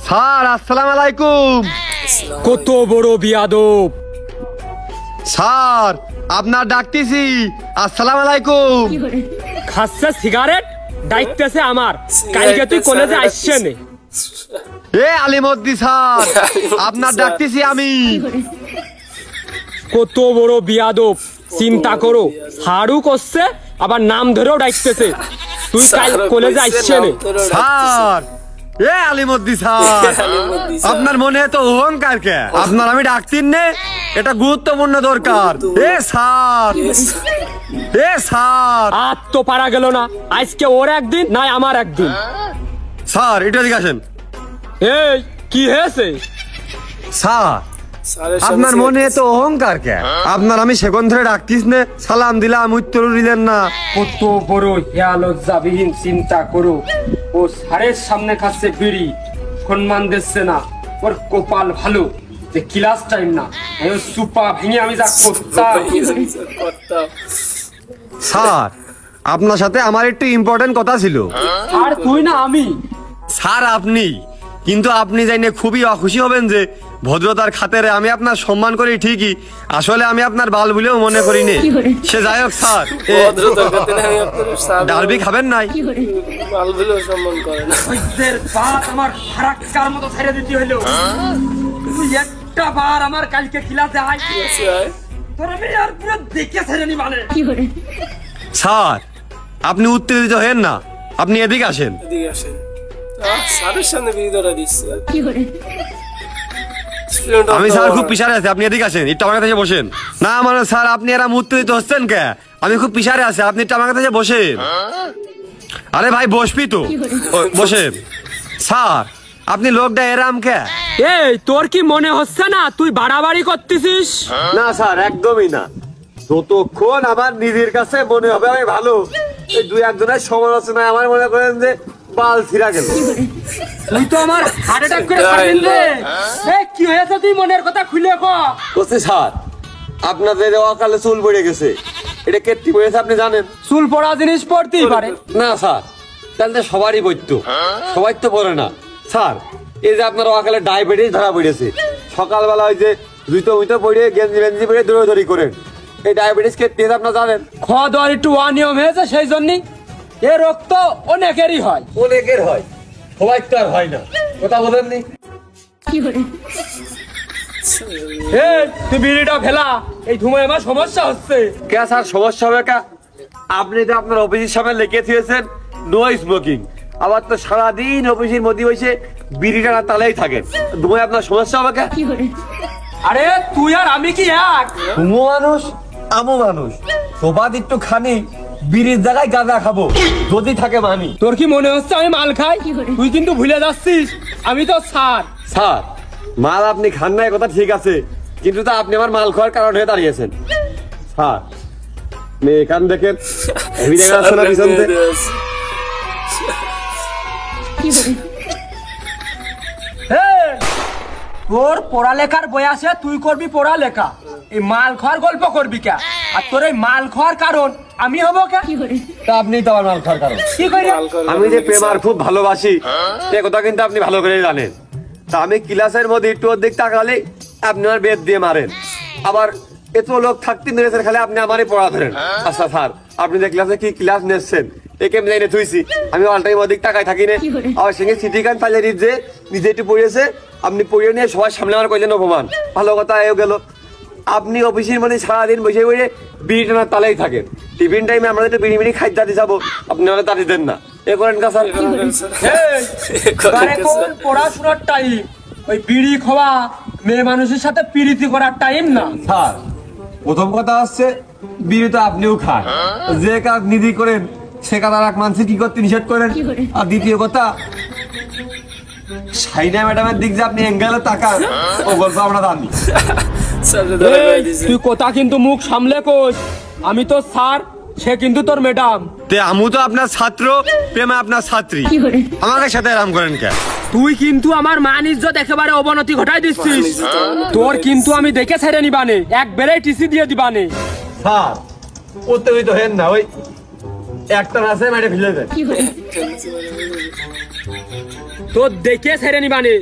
Sir আসসালামু আলাইকুম। কত বড় বিয়াদব স্যার, আপনার ডাকতেছি। আসসালামু আলাইকুম। খাচ্ছে সিগারেট ডাইতেছে আমার। কালকে তুই কলেজে আসছে নে। এ আলিমদ্দি স্যার, আপনার ডাকতেছি আমি। কত বড় বিয়াদব, চিন্তা করো। হাড়ু করছে আবার নাম ধরেও ডাকতেছে। তুই কাল কলেজে আসছে নে। স্যার, এ আলিমদ্দি স্যার, আপনার মনে তো অহংকার কে? আপনার আমি ডাকতিন নে, এটা গুরুত্বপূর্ণ দরকার। এ স্যার, এ স্যার। আর তো পারা গেল না। আজকে ওর একদিন নাই আমার একদিন। স্যার এটা দিকে আসেন। এই কি হয়েছে? স্যার, আপনার মনে তো অহংকার কে? আপনার আমি সেকন্ড ধরে ডাকতিস নে, সালাম দিলাম, উত্তর দিলেন না। কত বড় হেয়া লজ্জাবিহীন, চিন্তা করো। ও স্যারের সামনে খাচ্ছে বিড়ি, সম্মান দিচ্ছে না। ওর কপাল ভালো যে ক্লাস টাইম না, সুপা ভেঙে আমি যা করতাম। স্যার, আপনার সাথে আমার একটু ইম্পর্টেন্ট কথা ছিল। আর তুই না আমি? স্যার আপনি, কিন্তু আপনি জানেন খুবই অখুশি হবেন যে ভদ্রতার খাতিরে আমি আপনার সম্মান করি ঠিকই, আসলে আমি আপনার বাল বলেও মনে করি নে। সে যাই হোক স্যার, ডালবি খাবেন নাই? বাল বলেও সম্মান করে না। আমার ফারাক্কার মতো ছেড়ে দিতে হইলো। তুই একটা বার আমার কালকে ক্লাসে আয়, তোর আমি আর পুরো দেখে ছেড়ে নি মানে। স্যার, আপনি উত্তেজিত হেন না, আপনি এদিকে আসেন। এদিকে আসেন। স্যারের সামনে বিড়ি ধরা দিচ্ছে। আমি স্যার খুব পিছারে আছি, আপনি এদিকে আসেন, একটু আমার কাছে বসেন। না মানে স্যার, আপনি এরা উত্তেজিত হচ্ছেন কে? আমি খুব পিছারে আছি, আপনি একটু আমার কাছে বসেন। আরে ভাই বসবি তো, বসেন। স্যার, আপনি লোকটা এরাম কে? এই তোর কি মনে হচ্ছে না তুই বাড়াবাড়ি করতেছিস? না স্যার, একদমই না। যতক্ষণ আমার নিজের কাছে মনে হবে আমি ভালো, এই দুই একজনের সমালোচনায় আমার মনে করেন যে বাল ছিঁড়া গেল। তুই তো আমার হার্ট অ্যাটাক করে ছাড়বেন রে। এই কি হয়েছে তুই মনের কথা খুলে কর। বলছি স্যার, আপনাদের অকালে চুল পড়ে গেছে, এটা কেটে পড়েছে আপনি জানেন? চুল পড়া জিনিস পড়তেই পারে না স্যার, তাহলে সবারই পড়তো, সবাই তো পড়ে না। স্যার, এই যে আপনার অকালে ডায়াবেটিস ধরা পড়েছে, সকালবেলা ওই যে জুতো মুতো পড়ে গেঞ্জি বেঞ্জি পড়ে দৌড়াদৌড়ি করেন, এই ডায়াবেটিস কেটে আপনার জানেন? খাওয়া দাওয়ার একটু অনিয়ম হয়েছে, সেই জন্যই। এ রোগ তো অনেকেরই হয়। অনেকের হয়, সবাই তো আর হয় না, কথা বলেননি? তুই বিড়িটা ফেলা, এই ধুমায় আমার সমস্যা হচ্ছে। কে স্যার সমস্যা হবে কা? আপনি তো আপনার অফিসের সামনে লিখে দিয়েছেন নো স্মোকিং, আবার তো সারাদিন অফিসের মধ্যে বসে বিড়িটা না তালেই থাকেন, ধুমায় আপনার সমস্যা হবে কা? আরে তুই আর আমি কি এক? তুমো মানুষ আমো মানুষ, সবাদ একটু খানি বিড়ির জায়গায় গাঁজা খাবো যদি থাকে মানি। তোর কি মনে হচ্ছে আমি মাল খাই? তুই কিন্তু ভুলে যাচ্ছিস আমি তো স্যার। স্যার, মাল আপনি খান না কথা ঠিক আছে, কিন্তু তা আপনি আমার মাল খাওয়ার কারণ হয়ে দাঁড়িয়েছেন। স্যার, এখান দেখেন পিছন থেকে তোর পড়ালেখার বয়সে তুই করবি পড়ালেখা, এই মাল খাওয়ার গল্প করবি কে? আর তোর এই মাল খাওয়ার কারণ আমি হবো কে? তা আপনি তো আমার মাল খাওয়ার কারণ। কি করি? আমি যে প্রেম আর খুব ভালোবাসি সে কথা কিন্তু আপনি ভালো করে জানেন। তা আমি ক্লাসের মধ্যে একটু অর্ধেক তাকালে আপনি আমার বেদ দিয়ে মারেন, আবার এত লোক থাকতে মেরেছেন খালি আপনি আমারই পড়া ধরেন। আচ্ছা স্যার, আপনি যে ক্লাসে কি ক্লাস নিচ্ছেন একে আমি জানি থুইছি, আমি অল টাইম অধিক টাকায় থাকি না, আবার সঙ্গে সিটি কান পাইলে যে নিজে একটু পড়িয়েছে, আপনি পড়িয়ে নিয়ে সবার সামনে আমার কইলেন অপমান। ভালো কথা এও গেল, আপনি অফিসের মানে সারাদিন বসে বসে বিড়ি টানার তালেই থাকেন, টিফিন টাইমে আমরা একটু বিড়ি বিড়ি খাই দাঁড়িয়ে যাবো, আপনি আমাদের দাঁড়িয়ে দেন না, এ করেন কা স্যার? পড়াশোনার টাইম, ওই বিড়ি খাওয়া মেয়ে মানুষের সাথে প্রীতি করার টাইম না। স্যার, প্রথম কথা হচ্ছে বিড়ি তো আপনিও খান, যে কাজ নিধি করেন সে কাজ আর এক মানুষ কি করতে নিষেধ করেন। আর দ্বিতীয় কথা, সাইনা ম্যাডামের দিক যে আপনি এঙ্গেলে তাকান, ও গল্প আমরা জানি। তুই কথা কিন্তু মুখ সামলে কোস, আমি তো স্যার, সে কিন্তু তোর ম্যাডাম। তে আমু তো আপনার ছাত্র, প্রেমে আপনার ছাত্রী, আমাদের সাথে আরাম করেন কে? তুই কিন্তু আমার মান ইজ্জত একেবারে অবনতি ঘটাই দিচ্ছিস। তোর কিন্তু আমি দেখে ছেড়ে নিবানে, একবারে টিসি দিয়ে দিবানে। স্যার, উত্তেজিত হেন না, ওই একটা রাস্তায় মেরে ফেলে দেন। তোর দেখে ছেড়ে নিবানে